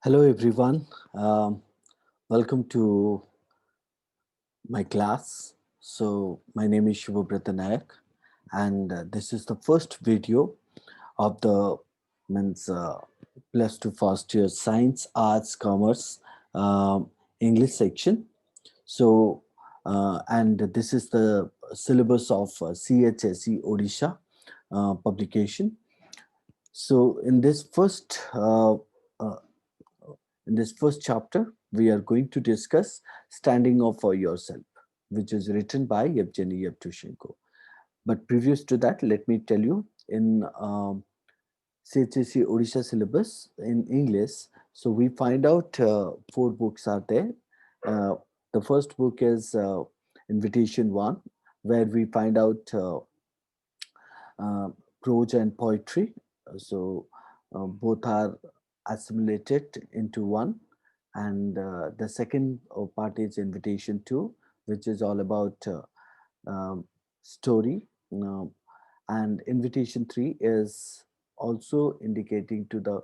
Hello everyone. Welcome to my class. So my name is Shivabrata Nayak, and this is the first video of the means plus two first year science, arts, commerce, English section. So and this is the syllabus of chse Odisha publication. So uh, in this first chapter, we are going to discuss Standing Up for Yourself, which is written by Yevgeny Yevtushenko. But previous to that, let me tell you in CHSC Odisha syllabus in English, so we find out four books are there. Uh, the first book is Invitation 1, where we find out uh, prose and poetry. So both are assimilated into one. And the second part is Invitation 2, which is all about story. And Invitation 3 is also indicating to the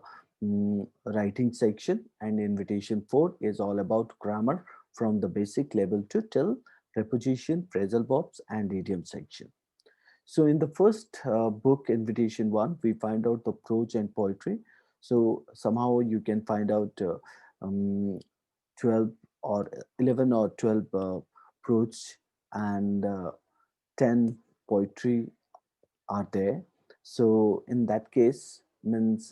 writing section. And Invitation 4 is all about grammar from the basic level to till preposition, phrasal verbs, and idiom section. So in the first book, Invitation 1, we find out the prose and poetry. So somehow you can find out um, 12 or 11 or 12 prose and 10 poetry are there. So in that case, means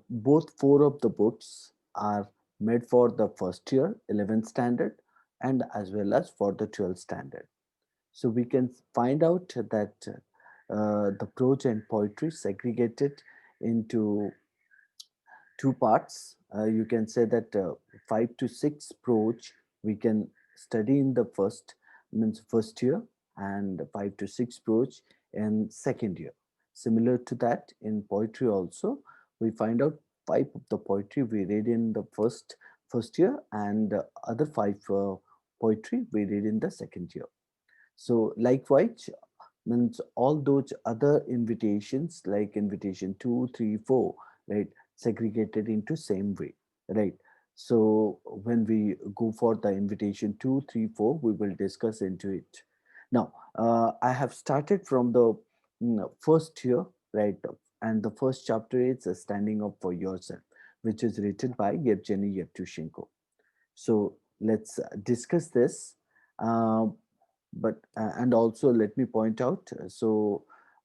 both four of the books are made for the first year, 11th standard, and as well as for the 12th standard. So we can find out that the prose and poetry segregated into two parts. You can say that 5 to 6 prose we can study in the first year, and 5 to 6 prose in second year. Similar to that in poetry also, we find out five of the poetry we read in the first year, and other five poetry we read in the second year. So likewise, means all those other invitations like invitation 2, 3, 4, right, segregated into same way, right? So when we go for the invitation 2, 3, 4, we will discuss into it. Now, I have started from the first year, right? And the first chapter is Standing Up for Yourself, which is written by Yevgeny Yevtushenko. So let's discuss this. Um, but and also let me point out,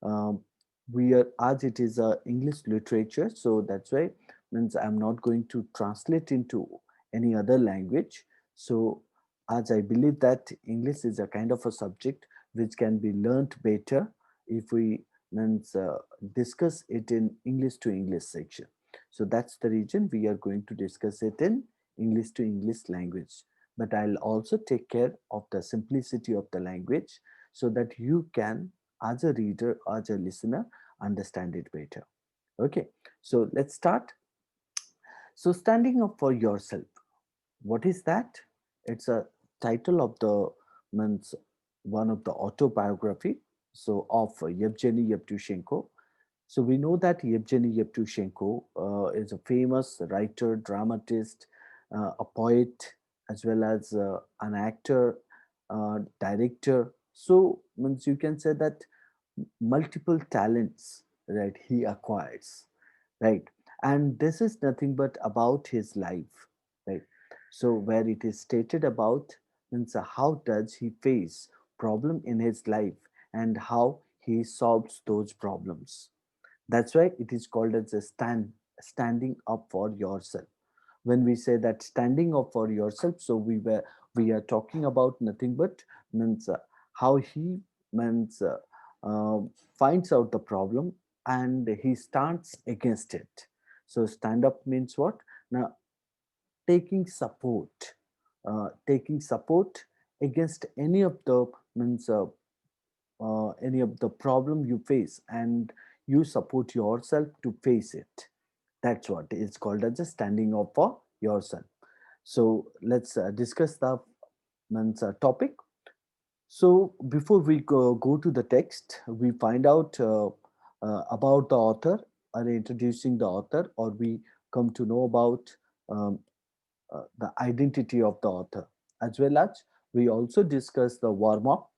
um, we are, as it is a English literature, so that's why means I'm not going to translate into any other language. So as I believe that English is a kind of a subject which can be learnt better if we means discuss it in English to English section. So that's the reason we are going to discuss it in English to English language. But I'll also take care of the simplicity of the language so that you can, as a reader, as a listener, understand it better. Okay, so let's start. So, standing up for yourself, what is that? It's a title of the means one of the autobiography. So, of Yevgeny Yevtushenko. So we know that Yevgeny Yevtushenko is a famous writer, dramatist, a poet, as well as an actor, director. So means you can say that multiple talents that he acquires, right? And this is nothing but about his life, right? So where it is stated about means how does he face problem in his life and how he solves those problems. That's why it is called as a standing up for yourself. When we say that standing up for yourself, so we are talking about nothing but means how he means uh, finds out the problem and he stands against it. So stand up means what? Now taking support against any of the means any of the problem you face, and you support yourself to face it. That's what is called as a standing up for yourself. So let's discuss the topic. So before we go to the text, we find out about the author, or introducing the author, or we come to know about um, the identity of the author, as well as we also discuss the warm up,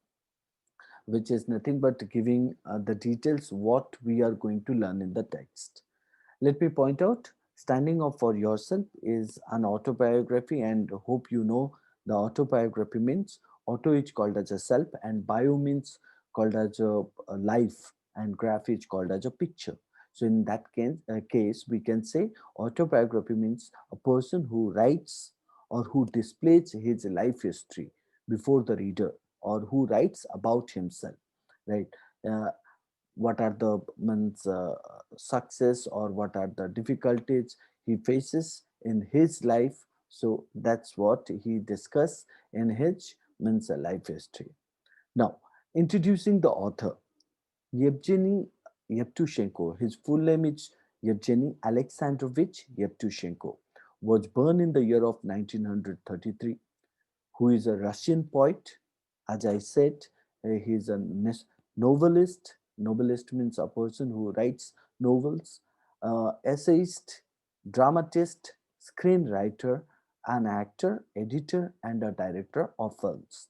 which is nothing but giving the details what we are going to learn in the text. Let me point out, standing up for yourself is an autobiography, and hope you know the autobiography means auto is called as a self, and bio means called as a life, and graph is called as a picture. So in that case, we can say autobiography means a person who writes or who displays his life history before the reader, or who writes about himself, right? Uh, what are the success, or what are the difficulties he faces in his life. So that's what he discussed in his life history. Now, introducing the author, Yevgeny Yevtushenko. His full name is Yevgeny Alexandrovich Yevtushenko, was born in the year of 1933, who is a Russian poet. As I said, he is a novelist. Novelist means a person who writes novels, essayist, dramatist, screenwriter, an actor, editor, and a director of films.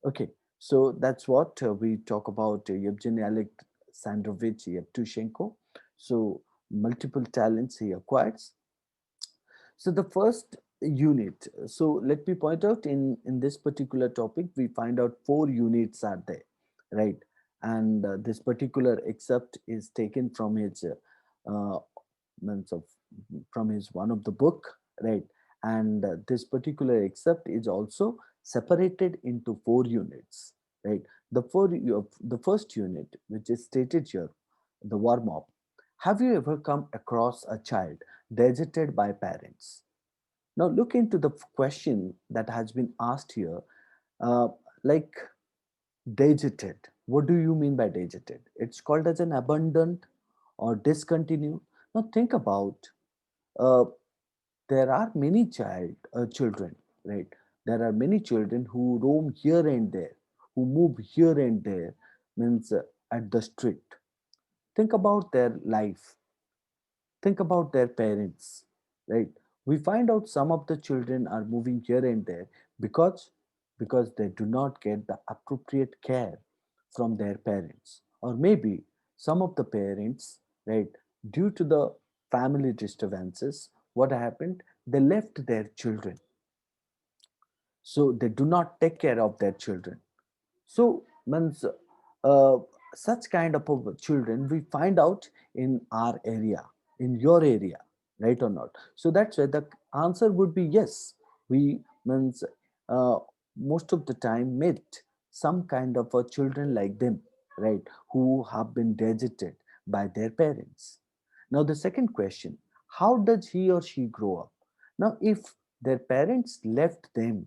Okay, so that's what we talk about Yevgeny Alexandrovich Yevtushenko. So multiple talents he acquires. So the first unit, so let me point out, in this particular topic, we find out 4 units are there, right? And this particular excerpt is taken from his means of from his one of the book, right? And this particular excerpt is also separated into 4 units, right? The first unit, which is stated here, the warm up. Have you ever come across a child deserted by parents? Now look into the question that has been asked here, uh, like deserted. What do you mean by deserted? It's called as an abundant or discontinued. Now think about, uh, there are many children, right? There are many children who roam here and there, who move here and there, means at the street. Think about their life. Think about their parents, right? We find out some of the children are moving here and there because they do not get the appropriate care from their parents, or maybe some of the parents, right, due to the family disturbances, what happened, they left their children, so they do not take care of their children. So, means uh, such kind of children we find out in our area, in your area, right or not? So that's why the answer would be yes. We means uh, most of the time met some kind of a children like them, right, who have been deserted by their parents. Now the second question: how does he or she grow up? Now, if their parents left them,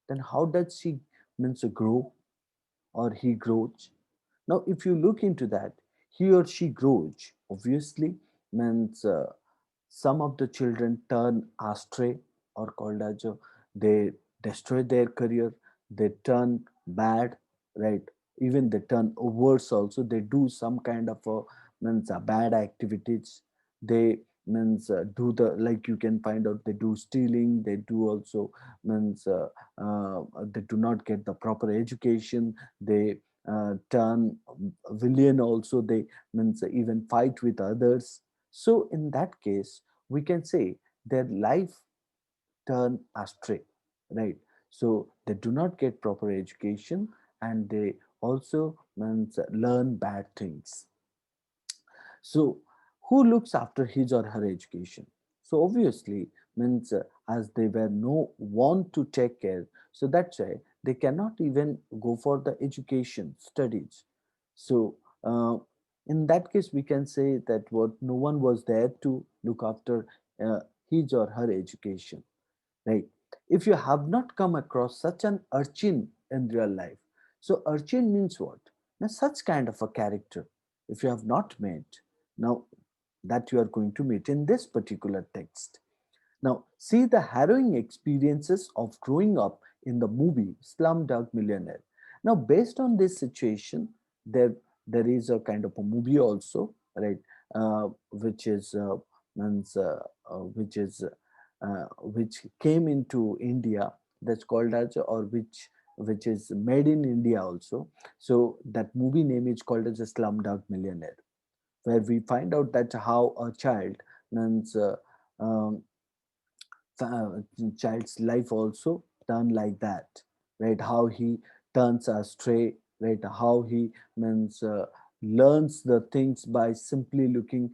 then how does she means grow, or he grows? Now, if you look into that, he or she grows, obviously, means some of the children turn astray, or called as they destroy their career, they turn bad, right? Even they turn worse also. They do some kind of means bad activities. They means do the, like you can find out, they do stealing. They do also means they do not get the proper education. They turn villain also. They means even fight with others. So in that case, we can say their life turn astray, right? So they do not get proper education, and they also means learn bad things. So who looks after his or her education? So obviously means as they were no one to take care, so that's why they cannot even go for the education studies. So in that case, we can say that what no one was there to look after uh, his or her education, right? If you have not come across such an urchin in real life, so urchin means what? Now, such kind of a character, if you have not met, now that you are going to meet in this particular text. Now, see the harrowing experiences of growing up in the movie Slumdog Millionaire. Now, based on this situation, there is a kind of a movie also, right? Which is means which is which came into India, that's called as, or which is made in India also. So that movie name is called as a Slumdog Millionaire, where we find out that how a child means um, child's life also done like that, right? How he turns astray, right? How he means learns the things by simply looking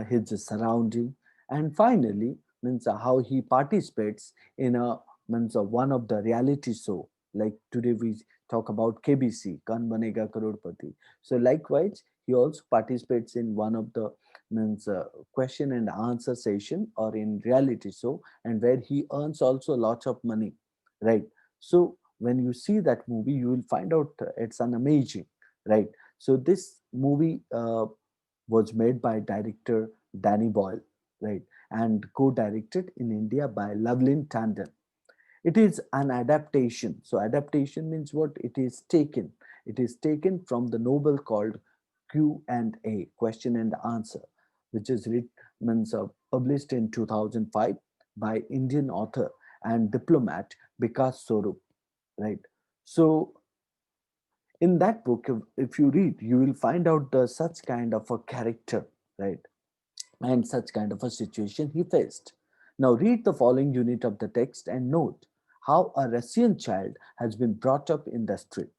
his surrounding, and finally means how he participates in a means one of the reality show. Like today we talk about KBC, Kan Banega Karodpati. So likewise, he also participates in one of the means question and answer session or in reality show, and where he earns also lots of money, right? So when you see that movie, you will find out it's an amazing, right? So this movie was made by director Danny Boyle, right, and co-directed in India by Lovelin Tandon. It is an adaptation. So adaptation means what? It is taken from the novel called Q&A, question and answer, which is means published in 2005 by Indian author and diplomat Vikas Swarup, right? So in that book, if you read, you will find out the such kind of a character, right, and such kind of a situation he faced. Now, read the following unit of the text and note how a Russian child has been brought up in the street.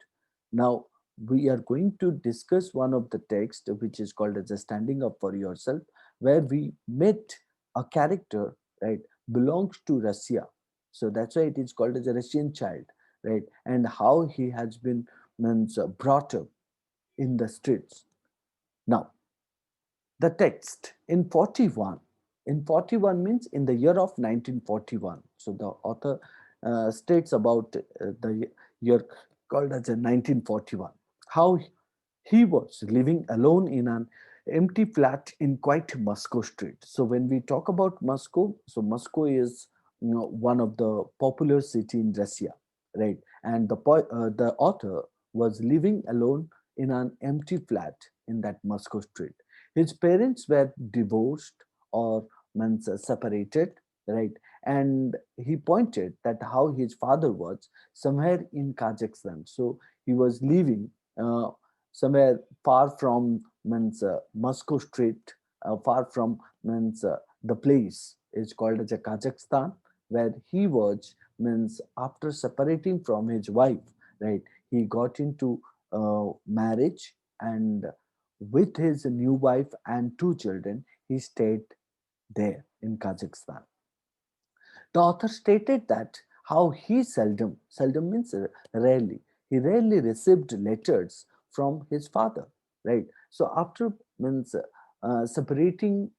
Now, we are going to discuss one of the text which is called as a standing up for yourself, where we met a character, right, belongs to Russia. So that's why it is called as a Russian child, right, and how he has been means, brought up in the streets. Now, the text in 41 means in the year of 1941. So the author states about the year called as a 1941, how he was living alone in an empty flat in quite Moscow street. So when we talk about Moscow, so Moscow is, one of the popular city in Russia, right? And the author was living alone in an empty flat in that Moscow street. His parents were divorced or means separated, right? And he pointed that how his father was somewhere in Kazakhstan. So he was living uh, somewhere far from means Moscow street, far from means the place is called as a Kazakhstan, where he was means after separating from his wife, right? He got into marriage, and with his new wife and two children, he stayed there in Kazakhstan. The author stated that how he seldom means rarely, he rarely received letters from his father, right? So after means separating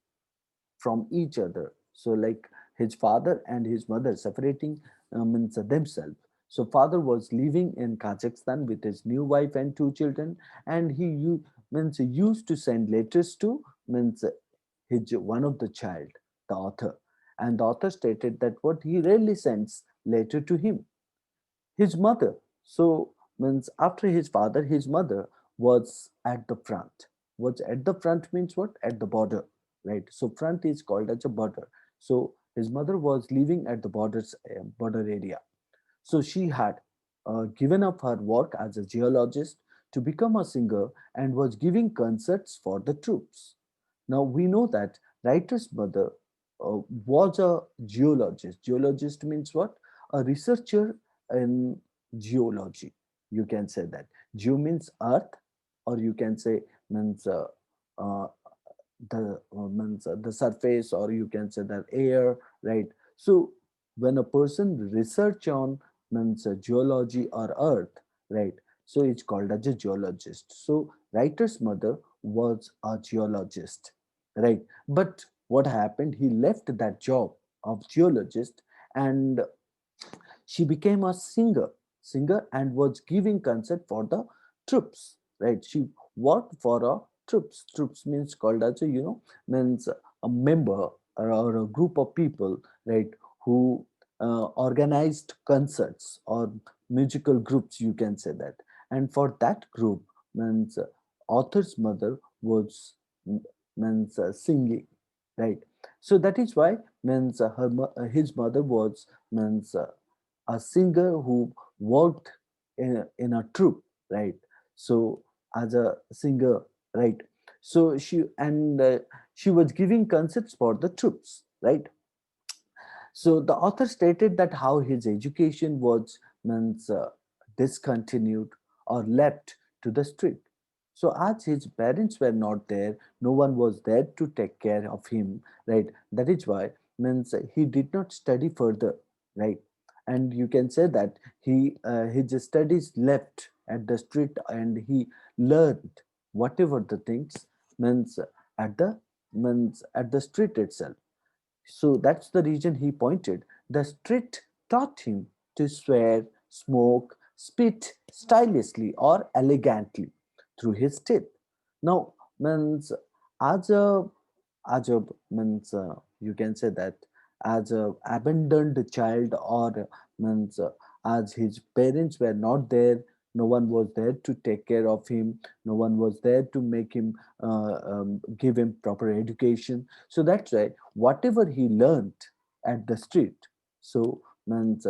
from each other, so like his father and his mother separating means themselves. So father was living in Kazakhstan with his new wife and two children, and means he used to send letters to means his one of the child, the author. And the author stated that what he rarely sends letter to him, his mother. So means after his father, his mother was at the front. Was at the front means what? At the border, right? So front is called as a border. So his mother was living at the border area. So she had given up her work as a geologist to become a singer and was giving concerts for the troops. Now we know that writer's mother was a geologist. Geologist means what? A researcher in geology. You can say that. Geo means earth, or you can say means uh, the surface, or you can say that air, right? So when a person research on means geology or earth, right, so it's called as a geologist. So writer's mother was a geologist, right? But what happened, he left that job of geologist, and she became a singer and was giving concert for the troops, right? She worked for a troops means called as a, means a member, or a group of people, right, who organized concerts or musical groups, you can say that. And for that group means author's mother was means singing, right? So that is why means his mother was means a singer who worked in a troupe, right? So as a singer, right? So she was giving concerts for the troops, right? So the author stated that how his education was means discontinued or left to the street. So as his parents were not there, no one was there to take care of him, right? That is why means he did not study further, right? And you can say that he his studies left at the street and he learned whatever the things means at the means at the street itself. So that's the reason he pointed. The street taught him to swear, smoke, spit stylishly or elegantly through his teeth. Now, means as a as a means you can say that as a abandoned child or means as his parents were not there, no one was there to take care of him, no one was there to make him give him proper education. So that's why whatever he learned at the street, so means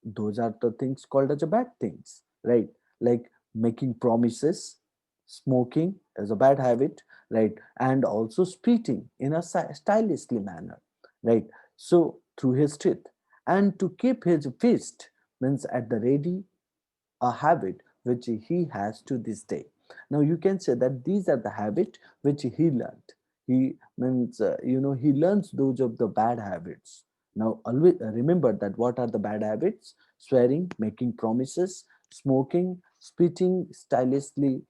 those are the things called as a bad things, right? Like making promises, smoking is a bad habit, right? And also spitting in a stylishly manner, right? So through his teeth, and to keep his fist means at the ready, a habit which he has to this day. Now you can say that these are the habit which he learned. He means he learns those of the bad habits. Now always remember that what are the bad habits? Swearing, making promises, smoking, spitting stylishly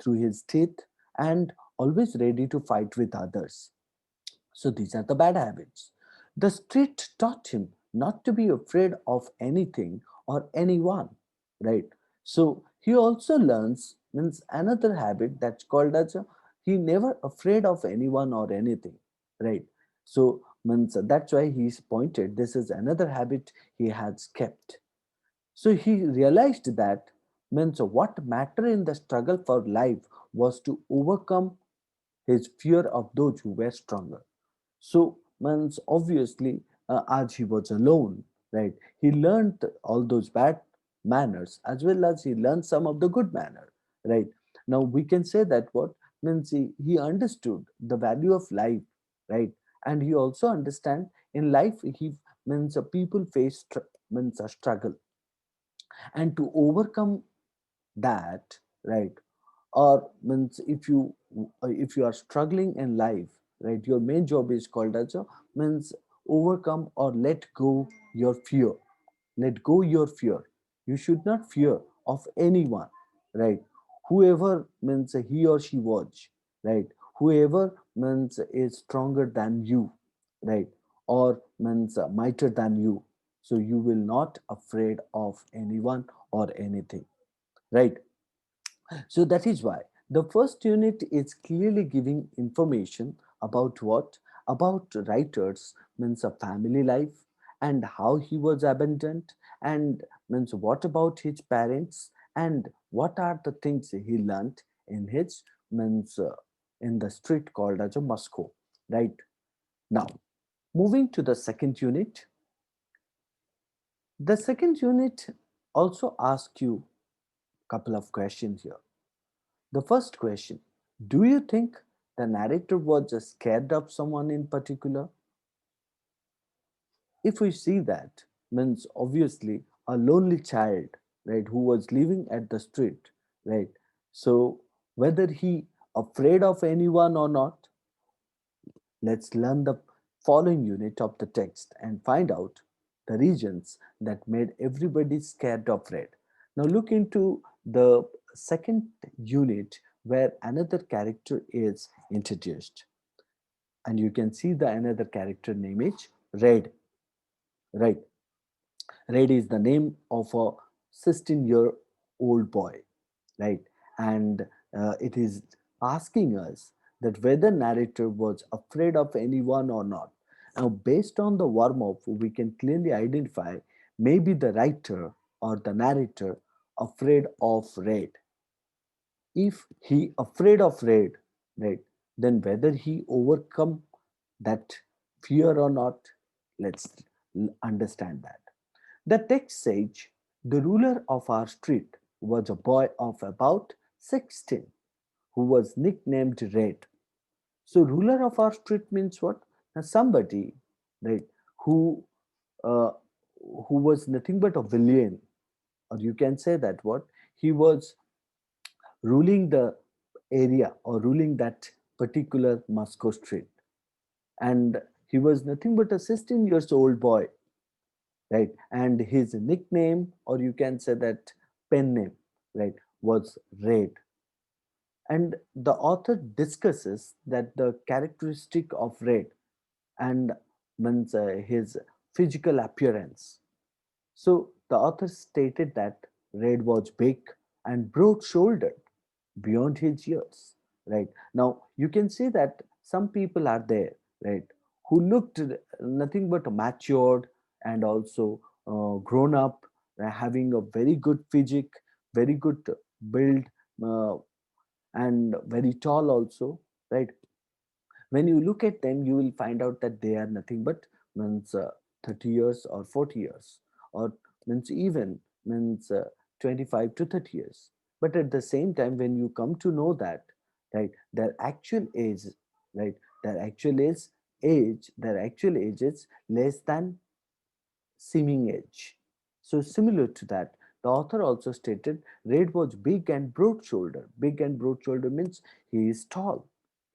through his teeth, and always ready to fight with others. So these are the bad habits. The street taught him not to be afraid of anything or anyone, right? So he also learns means another habit that's called as he never afraid of anyone or anything, right? So means that's why he's pointed. This is another habit he has kept. So he realized that means what matter in the struggle for life was to overcome his fear of those who were stronger. So, means obviously, as he was alone, right, he learned all those bad manners as well as he learned some of the good manner, right? Now, we can say that what means he understood the value of life, right? And he also understand in life he means people face means a struggle, and to overcome that, right? Or means if you are struggling in life, right, your main job is called as a means overcome or let go your fear. Let go your fear. You should not fear of anyone, right? Whoever means he or she was, right? Whoever means is stronger than you, right? Or means mightier than you. So you will not afraid of anyone or anything, right? So that is why the first unit is clearly giving information about what? About writers means a family life and how he was abandoned, and means what about his parents and what are the things he learned in his means in the street called as a Moscow, right? Now, moving to the second unit. The second unit also asks you a couple of questions here. The first question: do you think the narrator was just scared of someone in particular? If we see that, means obviously a lonely child, right, who was living at the street, right? So whether he afraid of anyone or not, let's learn the following unit of the text and find out the reasons that made everybody scared of red. Now look into the second unit where another character is introduced. And you can see the another character name is Red, right? Red is the name of a 16-year-old boy, right? And it is asking us that whether narrator was afraid of anyone or not. Now, based on the warm-up, we can clearly identify maybe the writer or the narrator afraid of Red. If he afraid of Red, right, then whether he overcome that Fear or not, let's understand that. The text says, the ruler of our street was a boy of about 16 who was nicknamed Red. So, ruler of our street means what? Now, somebody, right, who uh, who was nothing but a villain, or you can say that what he was ruling the area or ruling that particular Moscow street, and he was nothing but a 16 years old boy, right? And his nickname, or you can say that pen name, right, was Red. And the author discusses that the characteristic of Red and means his physical appearance. So the author stated that Red was big and broad-shouldered beyond his years. Right now, you can see that some people are there, right, who looked nothing but matured and also grown up, having a very good physique, very good build, uh, and very tall also, right? When you look at them, you will find out that they are nothing but means 30 years or 40 years, or means even means 25 to 30 years. But at the same time, when you come to know that, right, their actual age, right, their actual age is less than seeming age. So, similar to that, the author also stated Red was big and broad shouldered. Big and broad shouldered means he is tall.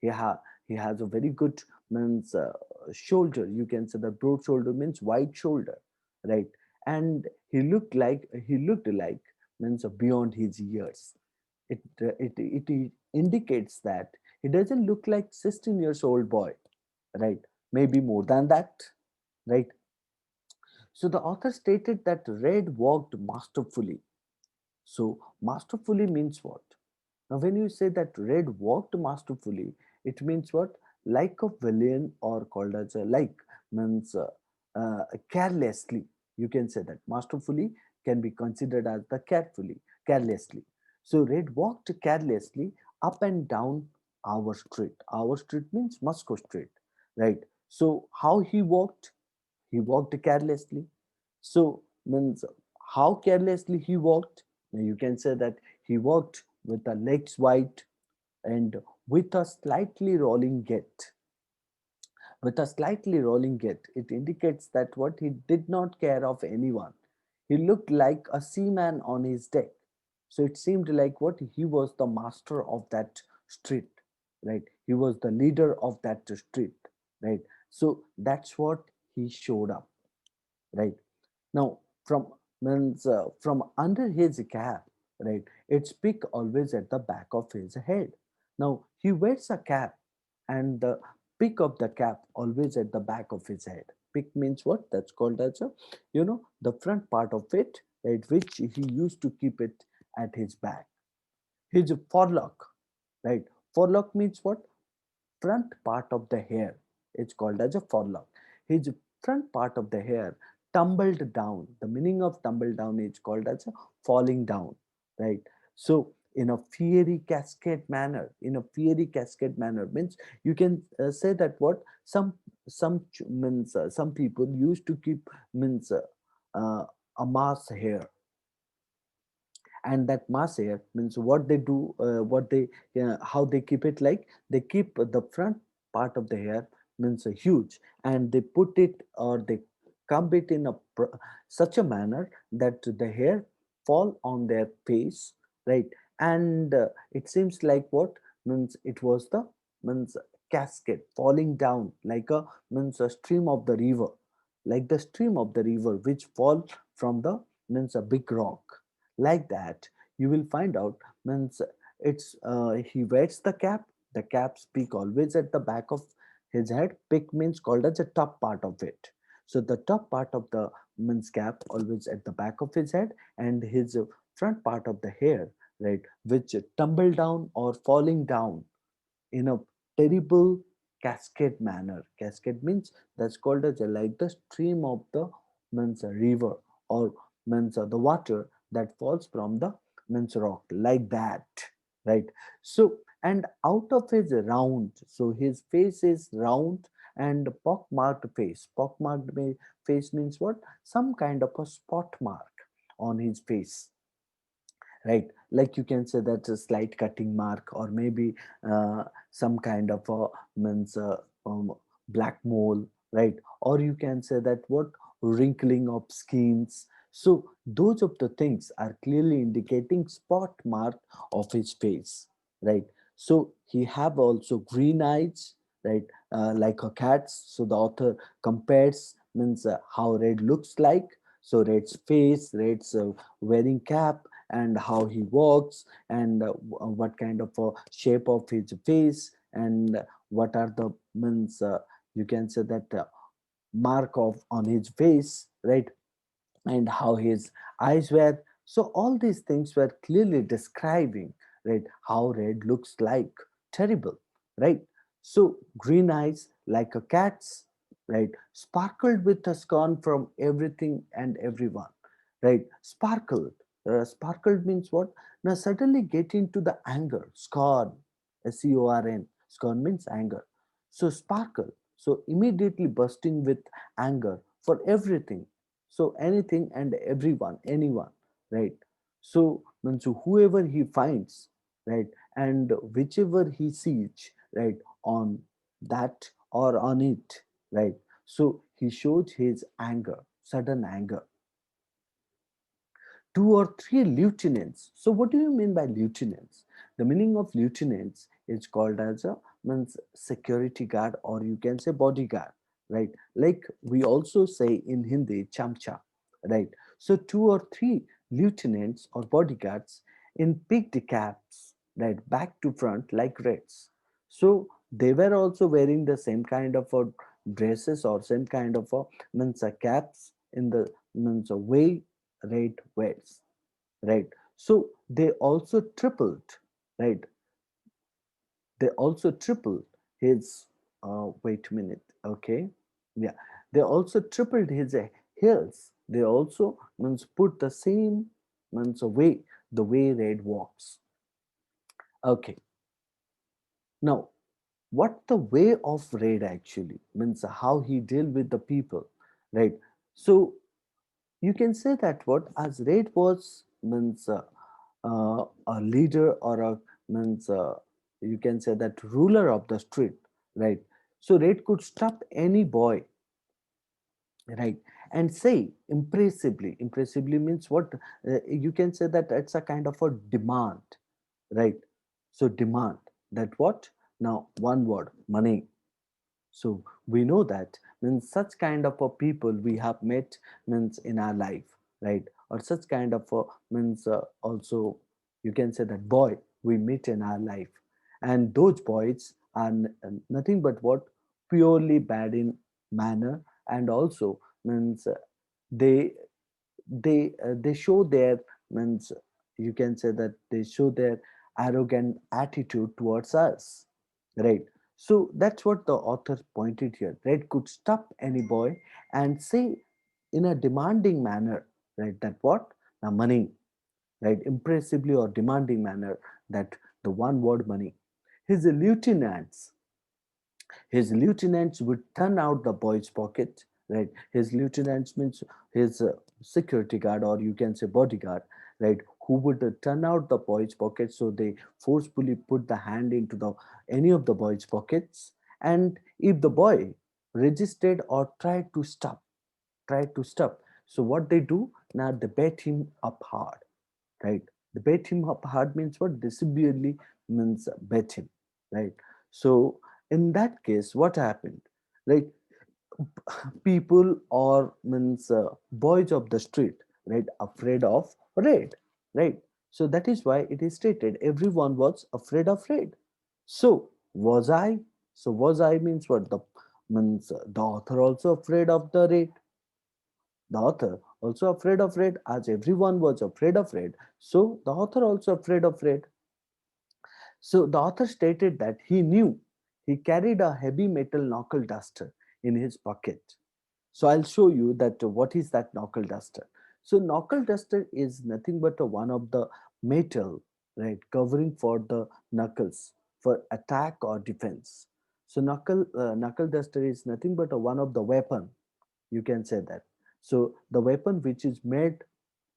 He, ha- he has a very good means shoulder. You can say that broad shoulder means wide shoulder, right? And he looked like means beyond his years. It indicates that he doesn't look like 16 years old boy, right? Maybe more than that, right? So the author stated that Red worked masterfully. So masterfully means what? Now, when you say that Red worked masterfully, it means what? Like a villain, or called as a like means carelessly. You can say that masterfully can be considered as the carelessly. So Red walked carelessly up and down our street. Our street means Moscow street, right? So how he walked? He walked carelessly. So means how carelessly he walked? Now, you can say that he walked with the legs wide and with a slightly rolling gait. With a slightly rolling gait, it indicates that what he did not care of anyone. He looked like a seaman on his deck. So it seemed like what he was the master of that street, right? He was the leader of that street, right? So that's what he showed up, right? Now, from under his cap, right? Its peak always at the back of his head. Now he wears a cap, and the peak of the cap always at the back of his head. Peak means what? That's called as a, the front part of it, right? Which he used to keep it at his back. His forelock, right? Forelock means what? Front part of the hair. It's called as a forelock. His front part of the hair tumbled down. The meaning of tumble down is called as a falling down, right? So in a fiery cascade manner means you can say that what means some people used to keep means uh, a mass hair, and that mass hair means what they do what they how they keep it, like they keep the front part of the hair means huge, and they put it or they comb it in such a manner that the hair fall on their face, right? And it seems like what means it was the means cascade falling down like a means a stream of the river, like the stream of the river which fall from the means a big rock, like that. You will find out means it's he wears the cap's peak always at the back of his head. Peak means called as the top part of it. So the top part of the means cap always at the back of his head, and his front part of the hair, right, which tumble down or falling down in a terrible cascade manner. Cascade means that's called as like the stream of the means a river, or means the water that falls from the means rock, like that, right? So and out of his round, so his face is round, And pockmarked face. Face means what? Some kind of a spot mark on his face, right? Like you can say that's a slight cutting mark, or maybe some kind of a means black mole, right? Or you can say that what? Wrinkling of skins. So those of the things are clearly indicating spot mark of his face, right? So he have also green eyes, right? Like a cat's. So the author compares means how red looks like. So red's face, red's wearing cap, and how he walks, and what kind of shape of his face, and what are the means you can say that mark of on his face, right? And how his eyes were. So all these things were clearly describing, right, how red looks like. Terrible, right? So green eyes like a cat's, right, sparkled with a scorn from everything and everyone, right? Sparkled. Sparkled means what? Now suddenly get into the anger, scorn, SCORN. Scorn means anger. So sparkle. So immediately bursting with anger for everything, so anything and everyone, anyone, right? So means whoever he finds, right, and whichever he sees, right, on that or on it, right? So he shows his anger, sudden anger. Two or three lieutenants. So what do you mean by lieutenants? The meaning of lieutenants is called as a means security guard, or you can say bodyguard, right? Like we also say in Hindi, chamcha, right? So two or three lieutenants or bodyguards in picked caps, right, back to front like reds. So they were also wearing the same kind of dresses, or same kind of means caps in the means way red wears, right? So they also tripled, right? They also tripled his wait a minute, okay, yeah, they also tripled his heels. They also means put the same means way, the way red walks. Okay, now what the way of red actually means, how he deal with the people, right? So you can say that what, as red was means a leader, or a means you can say that ruler of the street, right? So red could stop any boy, right, and say impressively means what, you can say that it's a kind of a demand, right? So demand that what, now one word, money. So we know that means such kind of a people we have met means in our life, right? Or such kind of a means also you can say that boy we meet in our life, and those boys are nothing but what, purely bad in manner, and also means they they show their means you can say that they show their arrogant attitude towards us, right? So that's what the author pointed here. Red could stop any boy and say in a demanding manner, right, that what, now money, right, impressively or demanding manner, that the one word money. His lieutenants, his lieutenants would turn out the boy's pocket, right? His lieutenants means his security guard, or you can say bodyguard, right? Who would turn out the boy's pocket, so they forcefully put the hand into the any of the boy's pockets, and if the boy resisted or tried to stop, so what they do, now they bet him up hard, right? The bet him up hard means what? They severely means bet him, right? So in that case, what happened? Right? People or means boys of the street, right? Afraid of raid, right? So that is why it is stated everyone was afraid of raid. So was I? So was I means what? The means the author also afraid of the raid. The author also afraid of red, as everyone was afraid of red. So the author also afraid of red. So the author stated that he knew he carried a heavy metal knuckle duster in his pocket. So I'll show you that what is that knuckle duster. So knuckle duster is nothing but a one of the metal, right, covering for the knuckles for attack or defense. So knuckle duster is nothing but a one of the weapon, you can say that. So the weapon which is made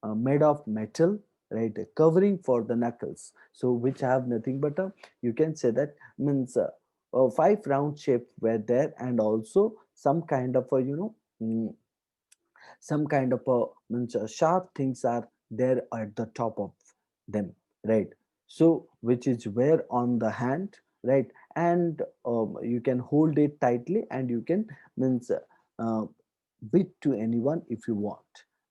of metal, right, covering for the knuckles, so which have nothing but a, you can say that, means five round shape were there, and also some kind of a, some kind of a, means sharp things are there at the top of them, right? So which is wear on the hand, right? And you can hold it tightly, and you can, means uh, bid to anyone if you want,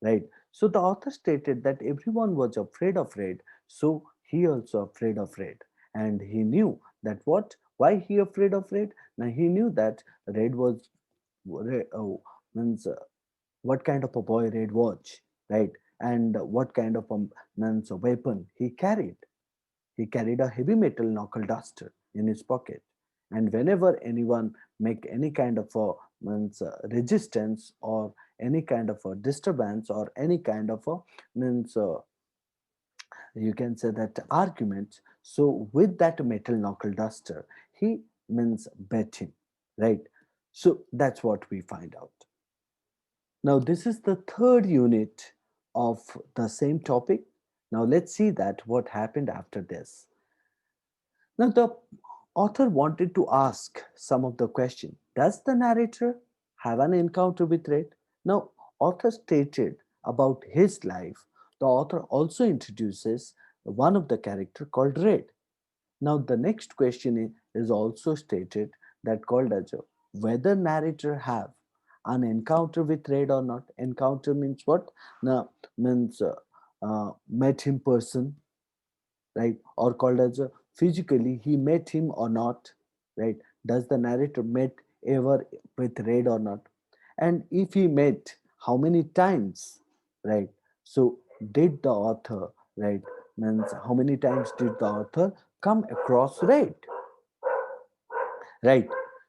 right? So the author stated that everyone was afraid of red, so he also afraid of red. And he knew that what, why he afraid of red. Now he knew that red was means what kind of a boy red watch, right? And what kind of a means a weapon he carried. He carried a heavy metal knuckle duster in his pocket, and whenever anyone make any kind of a, means resistance, or any kind of a disturbance, or any kind of a, means you can say that argument, so with that metal knuckle duster, he means bet him, right? So that's what we find out. Now, this is the third unit of the same topic. Now, let's see that what happened after this. Now, the author wanted to ask some of the question. Does the narrator have an encounter with Red? Now, author stated about his life. The author also introduces one of the character called Red. Now, the next question is also stated, that called as a, whether narrator have an encounter with Red or not. Encounter means what? Now, means met him person, right? Or called as a, physically he met him or not, right? Does the narrator met ever with Red or not? And if he met, how many times, right? So did the author, right, means how many times did the author come across Red, right?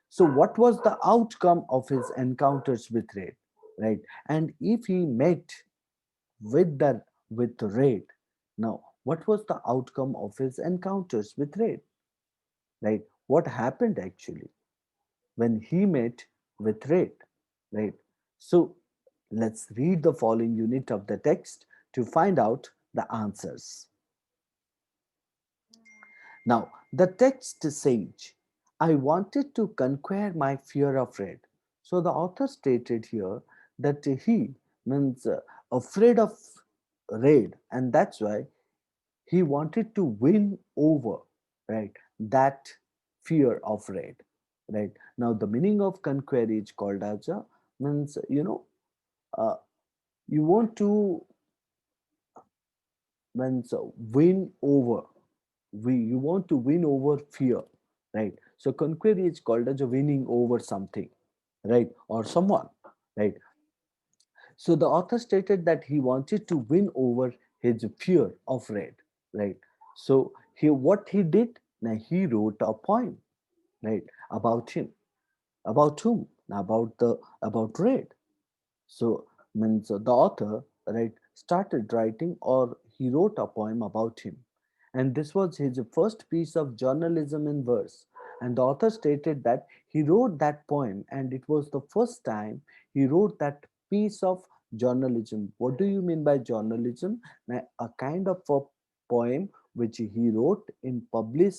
So what was the outcome of his encounters with Red, right? And if he met with the with Red, now what was the outcome of his encounters with Red, right? What happened actually when he met with Red, right? So let's read the following unit of the text to find out the answers. Now, the text says, I wanted to conquer my fear of red. So the author stated here that he means afraid of red, and that's why he wanted to win over, right, that fear of red, right? Now, the meaning of conquer is called as a, means, uh, you want to, means win over, you want to win over fear, right? So conquer is called as a winning over something, right, or someone, right? So the author stated that he wanted to win over his fear of red, right? So he, what he did, now he wrote a poem, right, about him, about whom, about the, about red. So means the author, right, started writing, or he wrote a poem about him, and this was his first piece of journalism in verse. And the author stated that he wrote that poem, and it was the first time he wrote that piece of journalism. What do you mean by journalism? Now, a kind of a poem which he wrote in publish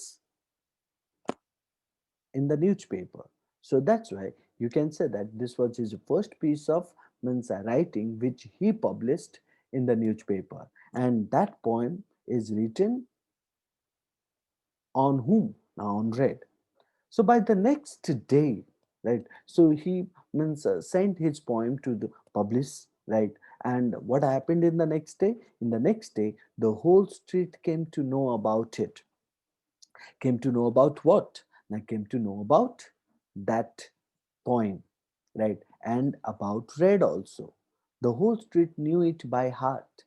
in the newspaper. So that's why you can say that this was his first piece of, means writing which he published in the newspaper. And that poem is written on whom? Now on Red. So by the next day, right? So he means sent his poem to the publish, right? And what happened in the next day? In the next day, the whole street came to know about it. Came to know about what? Now came to know about that poem, right? And about Red also. The whole street knew it by heart,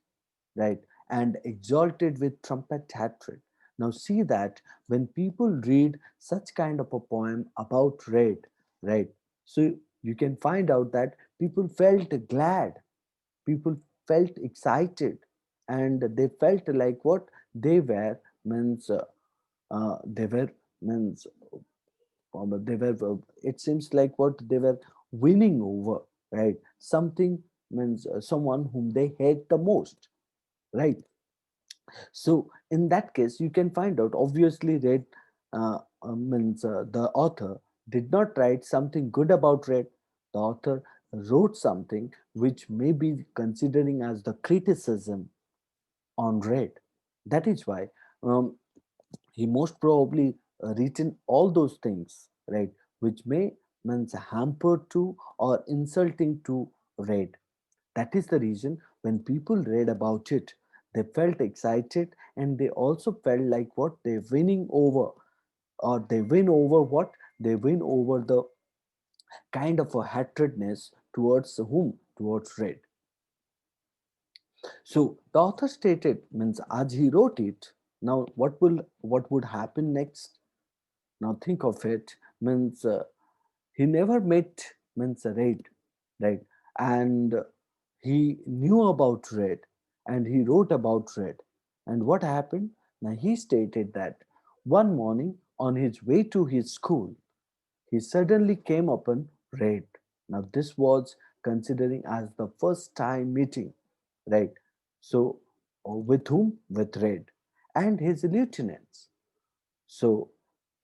right? And exalted with trumpet hatred. Now see that when people read such kind of a poem about Red, right? So you can find out that people felt glad, people felt excited, and they felt like what they were, means they were, means they were, it seems like what they were winning over, right? Something means someone whom they hate the most, right? So in that case, you can find out obviously Red means the author did not write something good about Red. The author wrote something which may be considering as the criticism on Red. That is why um, he most probably written all those things, right, which may means hamper to or insulting to Red. That is the reason when people read about it, they felt excited and they also felt like what they're winning over, or they win over what? They win over the kind of a hatredness towards whom? Towards Red. So the author stated, means as he wrote it, now what would happen next? Now think of it, means he never met means Red, right? And he knew about Red and he wrote about Red. And what happened? Now he stated that one morning on his way to his school, he suddenly came upon Red. Now this was considering as the first time meeting, right? So with whom? With Red and his lieutenants. So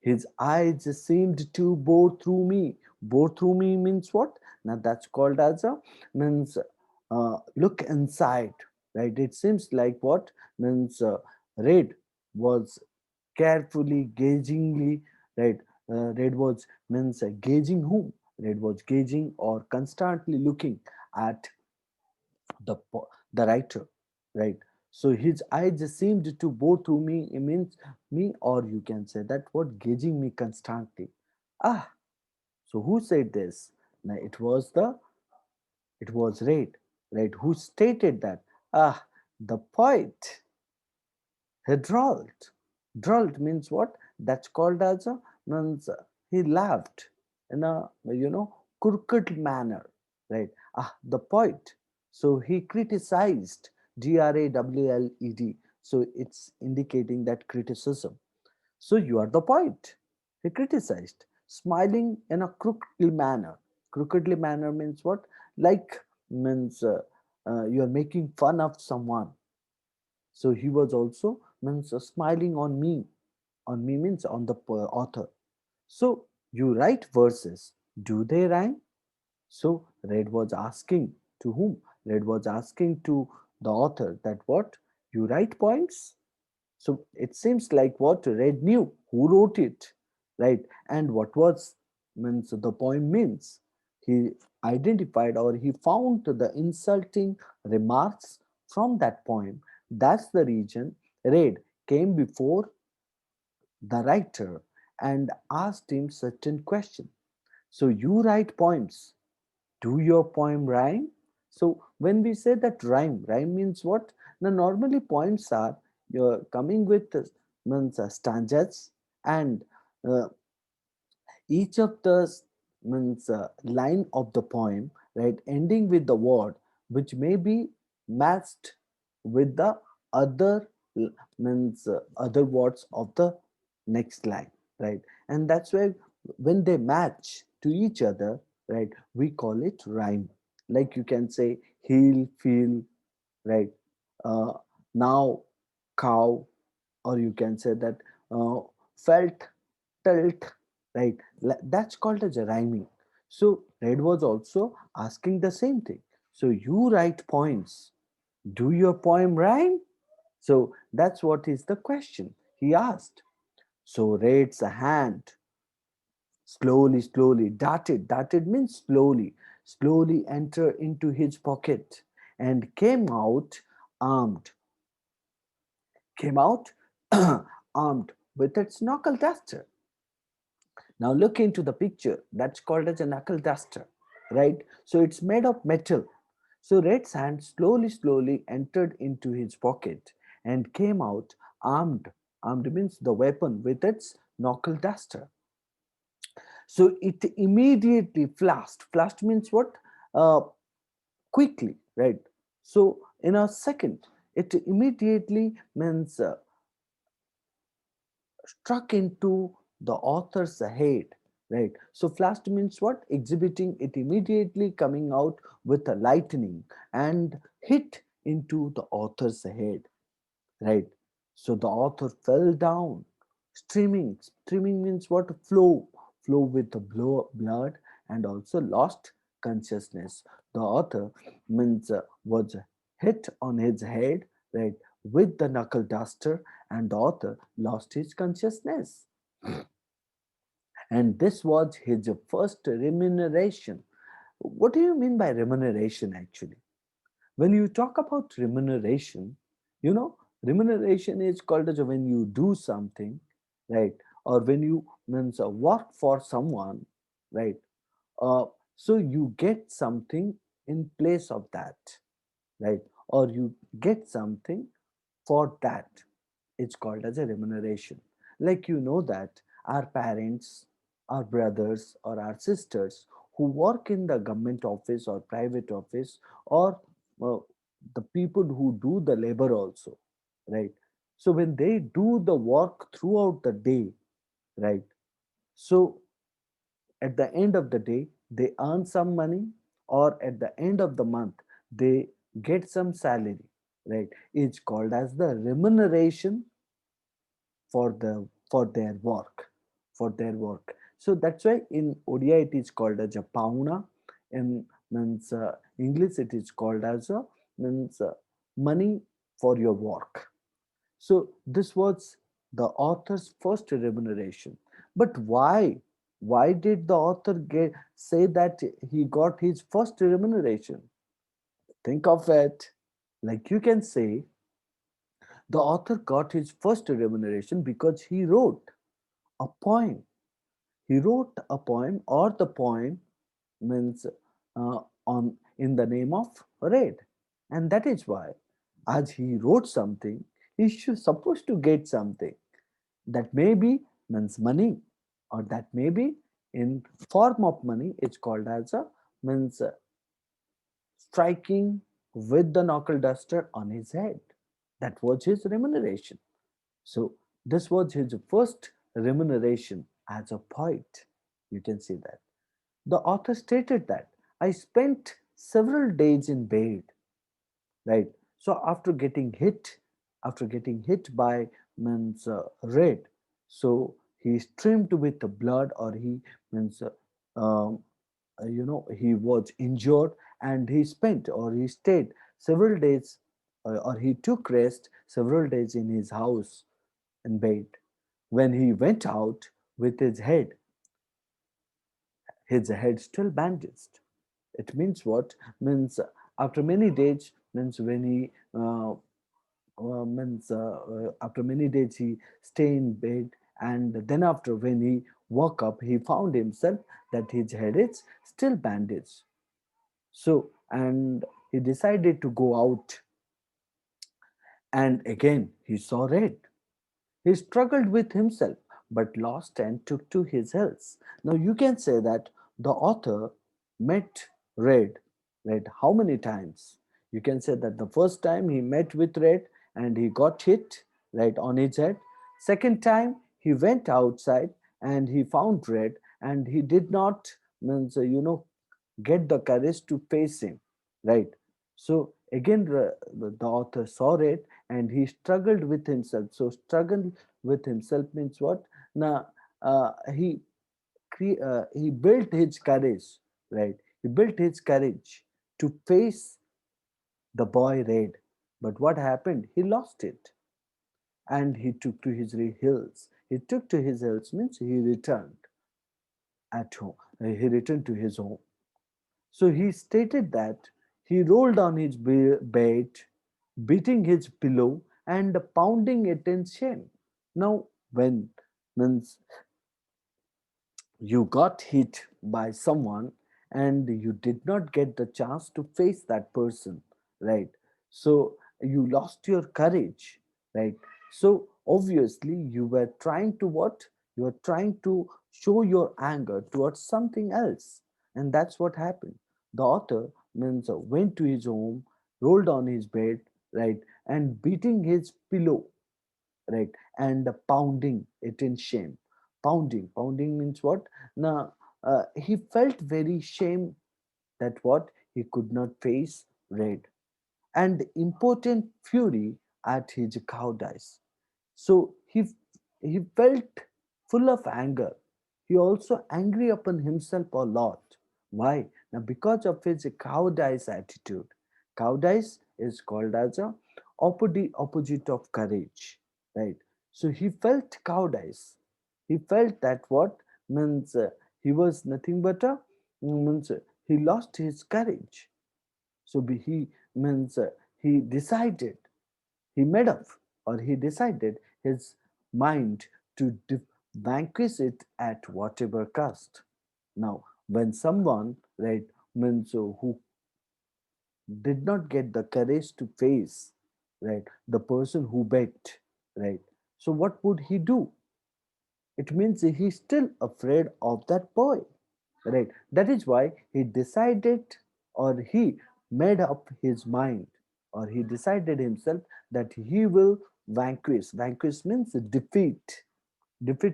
his eyes seemed to bore through me. Bore through me means what? Now that's called as a means look inside, right? It seems like what means Red was carefully, gaugingly, right? Red was means gauging whom? Red was gauging or constantly looking at the writer, right? So his eyes seemed to bore through me, it means me, or you can say that what gauging me constantly. Ah, so who said this? Now it was Red, right? Who stated that? Ah, the poet. He drawled. Drawled means what? That's called as a means he laughed in a crooked manner, right? Ah, the poet. So he criticized, Grawled. So it's indicating that criticism. So you are the poet. He criticized, smiling in a crookedly manner. Crookedly manner means what? Like means you are making fun of someone. So he was also means smiling on me means on the author. So you write verses, do they rhyme? So Red was asking to whom? Red was asking to the author that what? You write poems? So it seems like what Red knew who wrote it, right? And what was means the poem means. He identified or he found the insulting remarks from that poem. That's the reason Red came before the writer and asked him certain question. So you write poems. Do your poem rhyme? So when we say that rhyme means what? Now normally poems are you're coming with means stanzas, and uh, each of the means line of the poem, right, ending with the word which may be matched with the other means other words of the next line, right? And that's why when they match to each other, right, we call it rhyme. Like you can say heal, feel, right? uh, Now cow, or you can say that uh, felt, tilt, right? That's called as a rhyming. So Red was also asking the same thing. So you write poems, do your poem rhyme? So that's what is the question he asked. So Red's hand slowly darted means slowly enter into his pocket and armed came out armed with its knuckle duster. Now look into the picture. That's called as a knuckle duster, right? So it's made of metal. So Red's hand slowly entered into his pocket and came out armed. Armed means the weapon with its knuckle duster. So it immediately flashed. Flashed means what? Uh, Quickly, right? So in a second, it immediately means struck into the author's head, right? So flashed means what? Exhibiting it immediately, coming out with a lightning and hit into the author's head, right? So the author fell down, streaming. Streaming means what? Flow with the blood, and also lost consciousness. The author means was hit on his head, right, with the knuckle duster, and the author lost his consciousness. And this was his first remuneration. What do you mean by remuneration actually? When you talk about remuneration, remuneration is called as when you do something, right? Or when you means work for someone, right? Uh, so you get something in place of that, right? Or you get something for that. It's called as a remuneration. Like that our parents, our brothers, or our sisters who work in the government office or private office, or uh, the people who do the labor also, right? So when they do the work throughout the day, right? So at the end of the day, they earn some money, or at the end of the month, they get some salary, right? It's called as the remuneration for their work. So that's why in Odia it is called as a pauna. In means English it is called as a means money for your work. So this was the author's first remuneration. But why? Why did the author say that he got his first remuneration? Think of it. Like you can say, the author got his first remuneration because he wrote a poem. He wrote a poem, or the poem means on in the name of red, and that is why, as he wrote something, he should supposed to get something. That may be means money, or that may be in form of money. It's called as a means striking with the knuckle duster on his head. That was his remuneration. So this was his first remuneration as a poet. You can see that. The author stated that I spent several days in bed, right? So after getting hit by means red, so he streamed with the blood, or he means um, he was injured, and he stayed several days, or he took rest several days in his house in bed. When he went out with his head still bandaged. It means what? Means after many days, means when he means after many days he stay in bed, and then after when he woke up, he found himself that his head is still bandaged. So, and he decided to go out, and again he saw red. He struggled with himself, but lost and took to his health. Now you can say that the author met Red. Red how many times? You can say that the first time he met with Red and he got hit right on his head. Second time he went outside and he found Red, and he did not means get the courage to face him, right? So again the author saw it, and he struggled with himself. So struggle with himself means what? Now he built his courage, right? He built his courage to face the boy Red. But what happened? He lost it, and he took to his hills. He took to his hills means he returned at home. He returned to his home. So he stated that he rolled on his bed, beating his pillow and pounding it in shame. Now, when means you got hit by someone and you did not get the chance to face that person, right? So you lost your courage, right? So obviously you were trying to what? You were trying to show your anger towards something else, and that's what happened. The author means went to his home, rolled on his bed, right, and beating his pillow, right, and pounding it in shame. Pounding means what? Now, he felt very shame that what he could not face Red, and impotent fury at his cowardice. So he felt full of anger. He also angry upon himself a lot. Why? Now because of his cowardice attitude. Cowardice is called as a opposite of courage, right? So he felt cowardice. He felt that what means he was nothing but a means he lost his courage. So he means he decided he made up or he decided his mind to vanquish it at whatever cost. Now, when someone, right, means who did not get the courage to face, right, the person who begged, right, so what would he do? It means he's still afraid of that boy, right? That is why he decided or he made up his mind or he decided himself that he will vanquish means defeat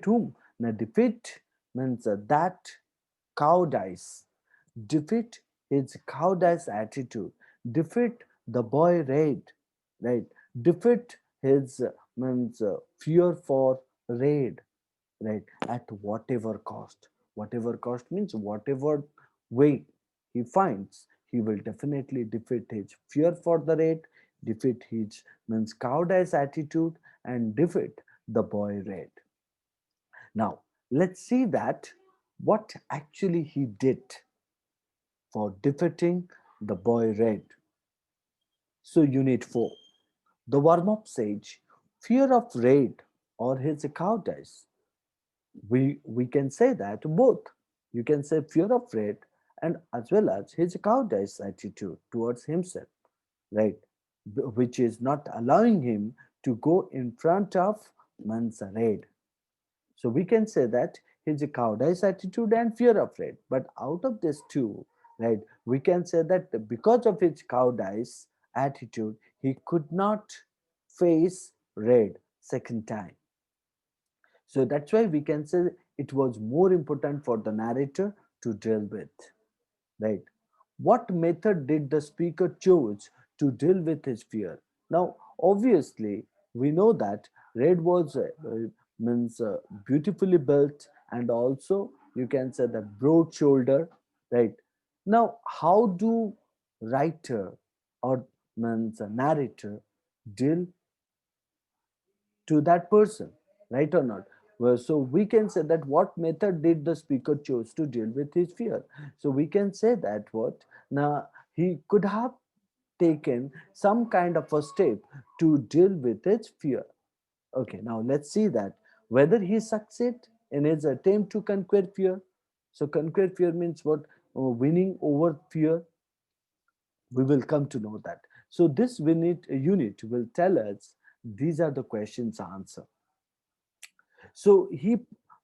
whom? Now defeat means that cowardice, defeat his cowardice attitude, defeat the boy raid, right? Defeat his means fear for raid, right, at whatever cost means whatever way he finds, he will definitely defeat his fear for the raid, defeat his means cowardice attitude, and defeat the boy raid. Now let's see that what actually he did for defeating the boy raid. So unit 4, the warm-up sage, fear of raid or his cowardice. We can say that both. You can say fear of raid and as well as his cowardice attitude towards himself, right? Which is not allowing him to go in front of man's raid. So we can say that his cowardice attitude and fear of raid. But out of these two, right, we can say that because of his cowardice attitude, he could not face raid second time. So that's why we can say it was more important for the narrator to deal with, right? What method did the speaker choose to deal with his fear? Now, obviously, we know that Red was means beautifully built and also you can say that broad shoulder, right? Now, how do writer or means a narrator deal to that person, right or not? Well, so we can say that what method did the speaker choose to deal with his fear? So we can say that what now he could have taken some kind of a step to deal with his fear. Okay, now let's see that whether he succeed in his attempt to conquer fear. So conquer fear means what? Winning over fear. We will come to know that. So this unit will tell us these are the questions answer. So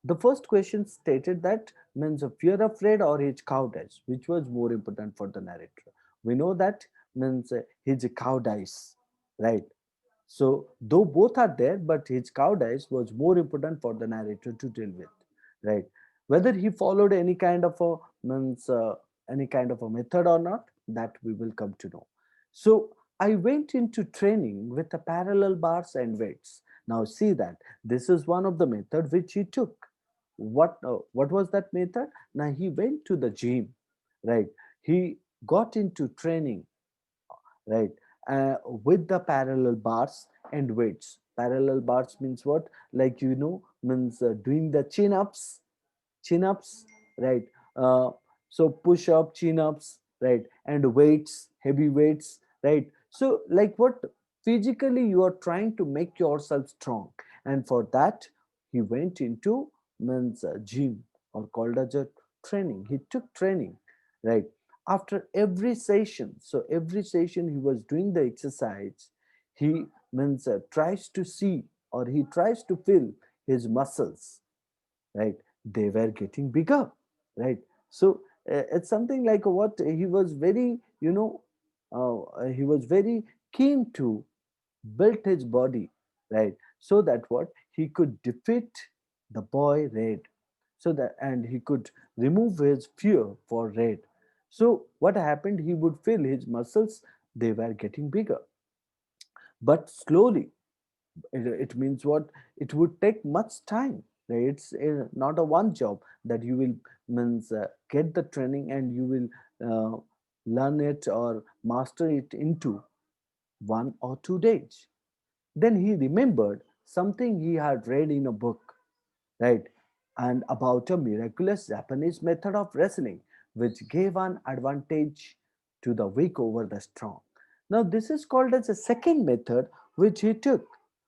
the first question stated that means a fear of red or his cowardice, which was more important for the narrator. We know that means his cowardice, right? So though both are there, but his cowardice was more important for the narrator to deal with, right? Whether he followed any kind of a means any kind of a method or not, that we will come to know. So I went into training with the parallel bars and weights. Now see that this is one of the method which he took. What was that method? Now he went to the gym, right? He got into training, right, with the parallel bars and weights. Parallel bars means what? Like means doing the chin ups, right? uh, so push up, chin ups, right, and weights, heavy weights, right? So like what, physically you are trying to make yourself strong, and for that he went into means gym or called as a training. He took training, right? After every session, so every session he was doing the exercise, he means tries to see or he tries to feel his muscles, right, they were getting bigger, right? So it's something like what he was very he was very keen to build his body, right, so that what he could defeat The boy read, so that and he could remove his fear for read. So what happened? He would feel his muscles, they were getting bigger, but slowly. It means what? It would take much time. Right? It's not a one job that you will means get the training and you will learn it or master it into 1 or 2 days. Then he remembered something he had read in a book, right? And about a miraculous Japanese method of wrestling, which gave an advantage to the weak over the strong. Now, this is called as a second method which he took.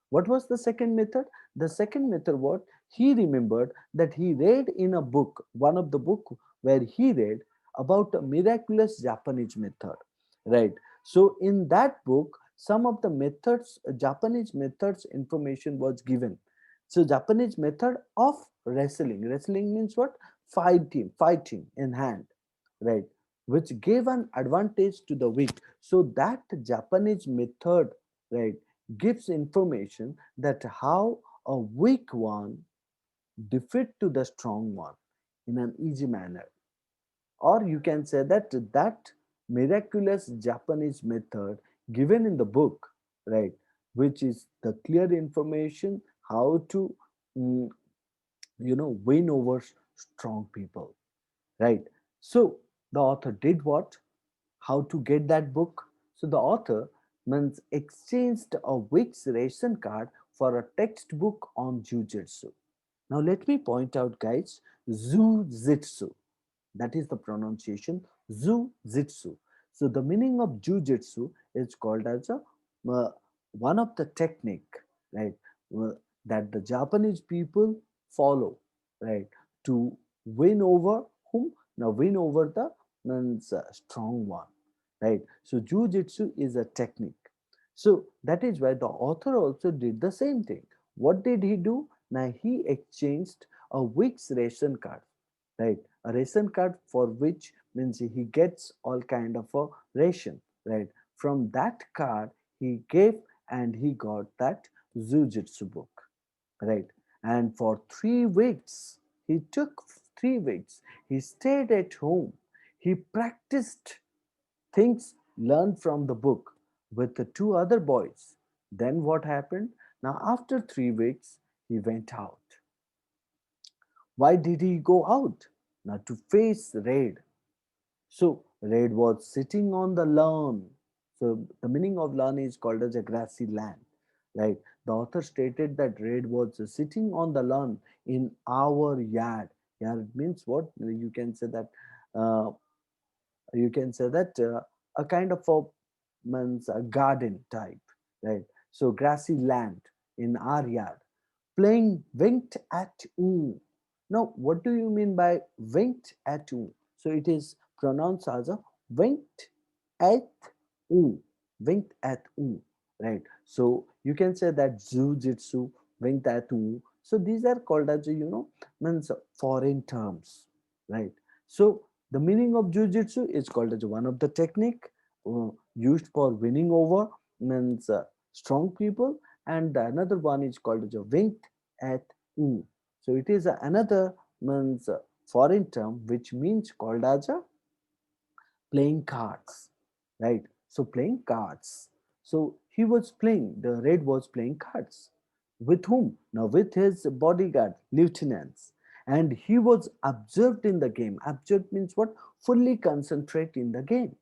What was the second method? The second method, what he remembered that he read in a book, one of the book where he read about a miraculous Japanese method, right? So, in that book, some of the methods, Japanese methods information was given. So Japanese method of wrestling. Wrestling means what? Fighting in hand, right? Which gave an advantage to the weak. So that Japanese method, right, gives information that how a weak one defeat to the strong one in an easy manner. Or you can say that that miraculous Japanese method given in the book, right, which is the clear information how to mm, win over strong people, right? So the author did what? How to get that book? So the author means exchanged a week's ration card for a textbook on jujitsu. Now let me point out, guys, jujitsu, that is the pronunciation, jujitsu. So the meaning of jujitsu is called as a uh, one of the technique, right, uh, that the Japanese people follow, right, to win over whom? Now win over the means strong one, right? So jujitsu is a technique. So that is why the author also did the same thing. What did he do? Now he exchanged a week's ration card, right? A ration card for which means he gets all kind of a ration, right? From that card he gave and he got that jujitsu book, right? And for 3 weeks, he took 3 weeks, he stayed at home, he practiced things learned from the book with the two other boys. Then what happened? Now after 3 weeks he went out. Why did he go out? Now to face Raid. So Red was sitting on the lawn. So the meaning of lawn is called as a grassy land, right? The author stated that Red was sitting on the lawn in our yard. Yard means what? Uh, you can say that a kind of a means a garden type, right? So grassy land in our yard, playing winked at oo. Now, what do you mean by winked at oo? So it is pronounced as a winked at oo, winked at oo, right? So you can say that jujitsu, winked at oo. So these are called as means foreign terms, right? So the meaning of jujitsu is called as one of the technique used for winning over means strong people, and the another one is called as a winked at oo. So it is another means foreign term which means called as a playing cards, right? So playing cards. So he was playing, the Red was playing cards. With whom? Now with his bodyguard, lieutenants. And he was observed in the game. Observed means what? Fully concentrate in the game.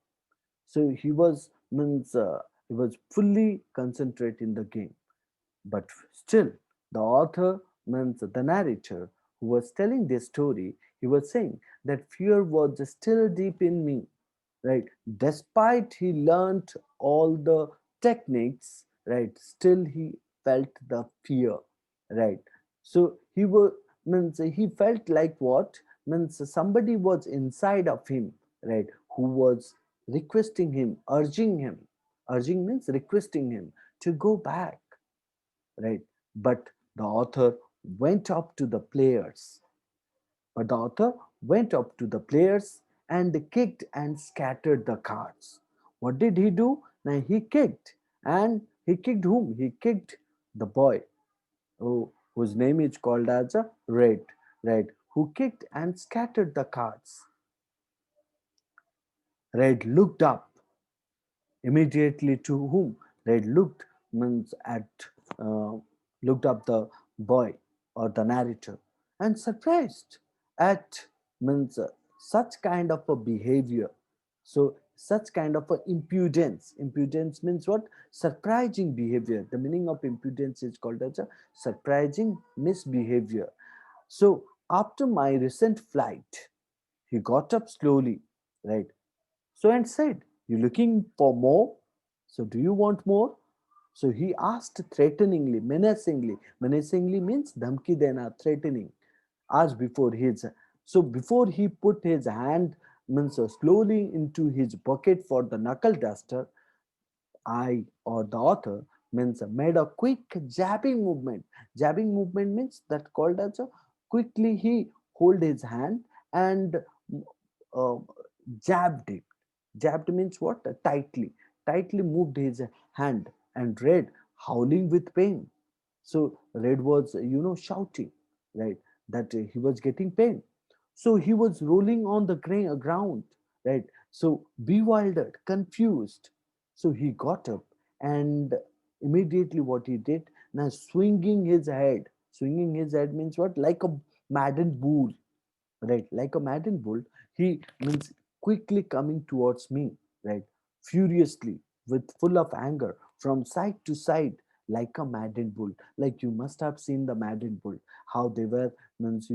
So he was fully concentrate in the game. But still, the author means the narrator who was telling this story, he was saying that fear was still deep in me, right? Despite he learned all the techniques, right? Still he felt the fear, right? So he was means he felt like what? Means somebody was inside of him, right? Who was requesting him, urging him. Urging means requesting him to go back, right? But the author went up to the players. But the author went up to the players and kicked and scattered the cards. What did he do? Now he kicked, and he kicked whom? He kicked the boy whose name is called as a Red, Red, who kicked and scattered the cards. Red looked up immediately to whom? Red looked means at uh, looked up the boy or the narrator and surprised at means such kind of a behavior. So such kind of a impudence. Impudence means what? Surprising behavior. The meaning of impudence is called as a surprising misbehavior. So after my recent flight, he got up slowly, right? So and said, "You looking for more? So do you want more?" So he asked threateningly, menacingly. Menacingly means dhamki dena, threatening. As before his, so before he put his hand means slowly into his pocket for the knuckle duster, I or the author means made a quick jabbing movement. Jabbing movement means that called as a quickly he hold his hand and uh, jabbed it. Jabbed means what? Tightly. Tightly moved his hand and Red howling with pain. So Red was, shouting, right, that he was getting pain. So he was rolling on the ground, right? So bewildered, confused. So he got up and immediately what he did, now swinging his head. Swinging his head means what? Like a maddened bull, right? Like a maddened bull, he means quickly coming towards me, right? Furiously, with full of anger, from side to side, like a maddened bull. Like you must have seen the maddened bull, how they were means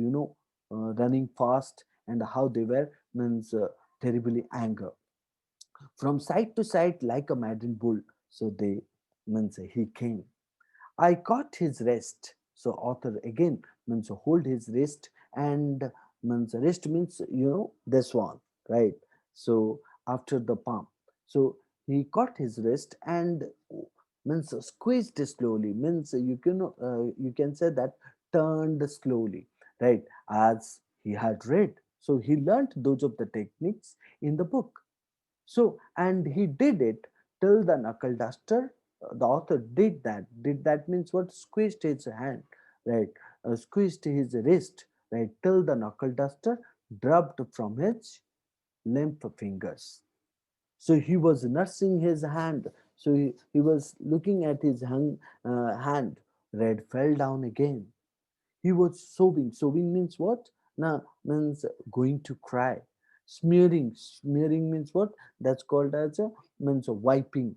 running fast and how they were means terribly anger from side to side like a maddened bull. So they means he came. I caught his wrist. So author again means hold his wrist and means wrist means this one, right? So after the palm. So he caught his wrist and means squeezed slowly means you can say that turned slowly, right, as he had read. So he learned those of the techniques in the book. So, and he did it till the knuckle duster. The author did that. Did that means what? Squeezed his hand, right? Squeezed his wrist, right? Till the knuckle duster dropped from his limp fingers. So he was nursing his hand. So he was looking at his hand. Red fell down again. He was sobbing. Sobbing means what? Now means going to cry. Smearing. Smearing means what? That's called as a means wiping.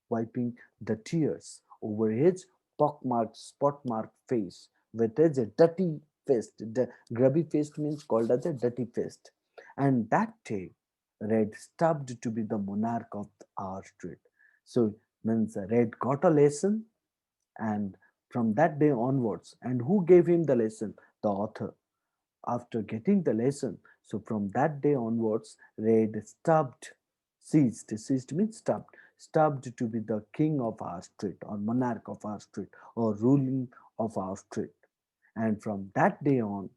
Wiping the tears over his pockmarked, spot-marked face with his dirty fist. The grubby fist means called as a dirty fist. And that day, Red stubbed to be the monarch of our street. So means Red got a lesson and from that day onwards, and who gave him the lesson? The author. After getting the lesson, so from that day onwards, Red stubbed, ceased means stubbed to be the king of our street or monarch of our street or ruling of our street. And from that day on,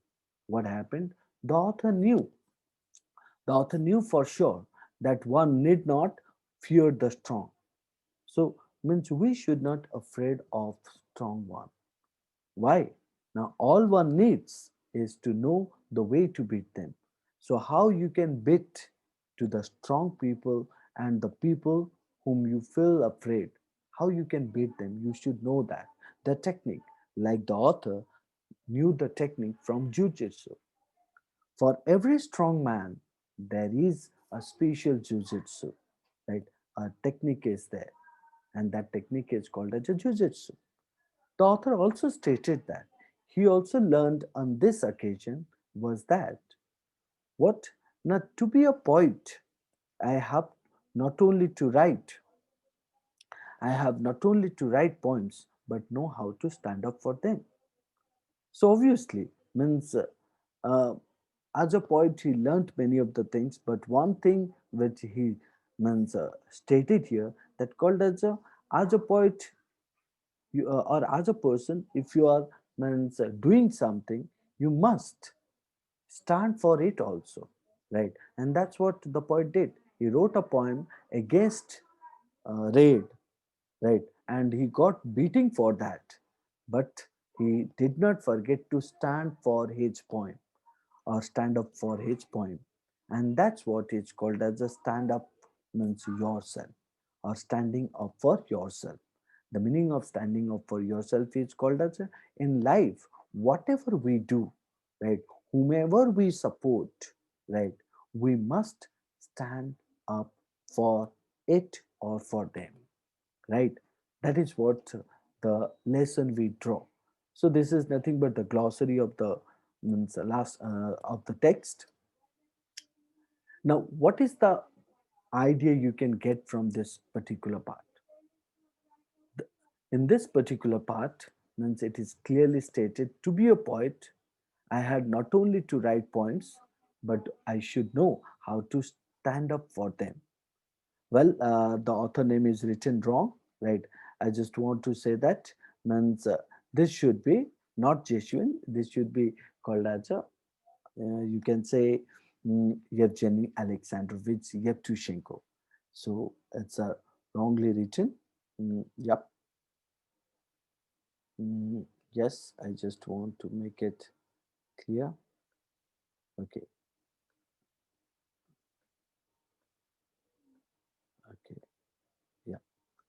what happened? The author knew. The author knew for sure that one need not fear the strong. So means we should not afraid of strong one. Why? Now, all one needs is to know the way to beat them. So, how you can beat to the strong people and the people whom you feel afraid, how you can beat them, you should know that. The technique, like the author knew the technique from jujitsu. For every strong man, there is a special jujitsu, right? A technique is there, and that technique is called as a jujitsu. The author also stated that he also learned on this occasion was that what? Not to be a poet, I have not only to write, I have not only to write poems, but know how to stand up for them. So obviously means uh, as a poet he learnt many of the things, but one thing which he means stated here that called as a poet or as a person, if you are means doing something, you must stand for it also, right? And that's what the poet did. He wrote a poem against raid, right? And he got beating for that, but He did not forget to stand for his point or stand up for his point. And that's what is called as a stand up means yourself or standing up for yourself. The meaning of standing up for yourself is called as in life, whatever we do, right? Whomever we support, right? We must stand up for it or for them, right? That is what the lesson we draw. So this is nothing but the glossary of the means last of the text. Now, what is the idea you can get from this particular part? In this particular part, means it is clearly stated to be a poet, I had not only to write poems, but I should know how to stand up for them. Well, the author name is written wrong, right? I just want to say that means this should be not Jesuin. This should be called as a you can say Yevgeny Alexandrovich Yevtushenko. So it's wrongly written. Yep. Mm, yes, I just want to make it clear. Okay. Okay. Yeah.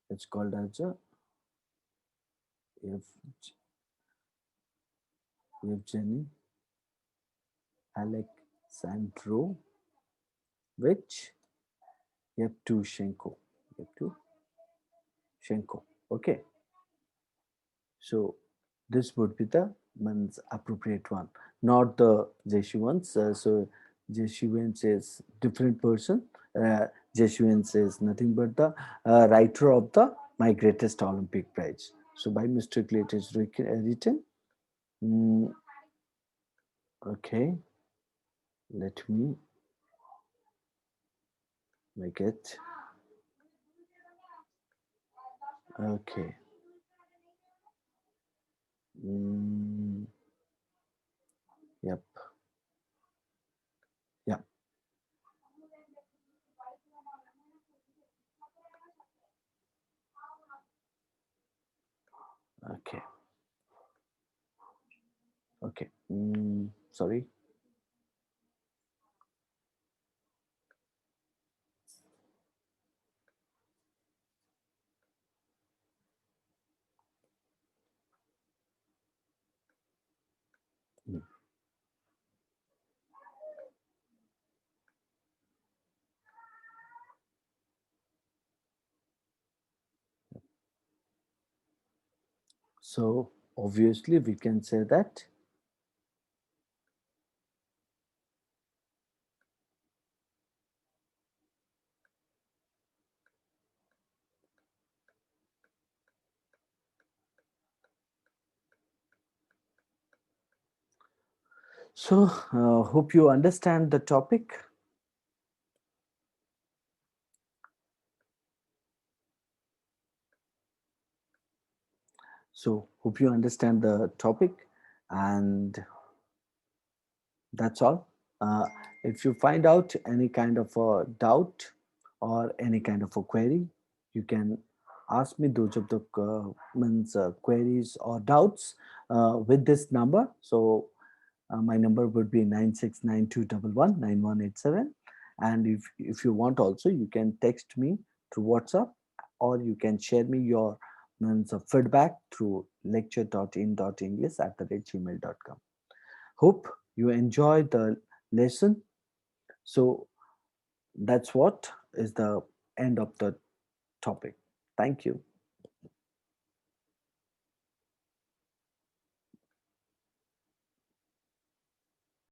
It's called as a Yev- Yevgeny Alexandrovich Yevtushenko. Yevtushenko. Okay. So this would be the means appropriate one, not the Jesuans. So Jesuans is different person. Uh, Jesuans is nothing but the writer of the My Greatest Olympic Prize. So by mistakenly it is written. Mm, okay, let me make it. Okay. Mm, yep. Yeah. Okay. Okay. Sorry. Mm. So obviously we can say that. So, hope you understand the topic. So, hope you understand the topic, and that's all. Uh, if you find out any kind of a doubt or any kind of a query, you can ask me those of the means, queries or doubts with this number. So, my number would be 9692119187. And if you want also, you can text me through WhatsApp, or you can share me your means of feedback through lecture.in.english@gmail.com. Hope you enjoy the lesson. So that's what is the end of the topic. Thank you.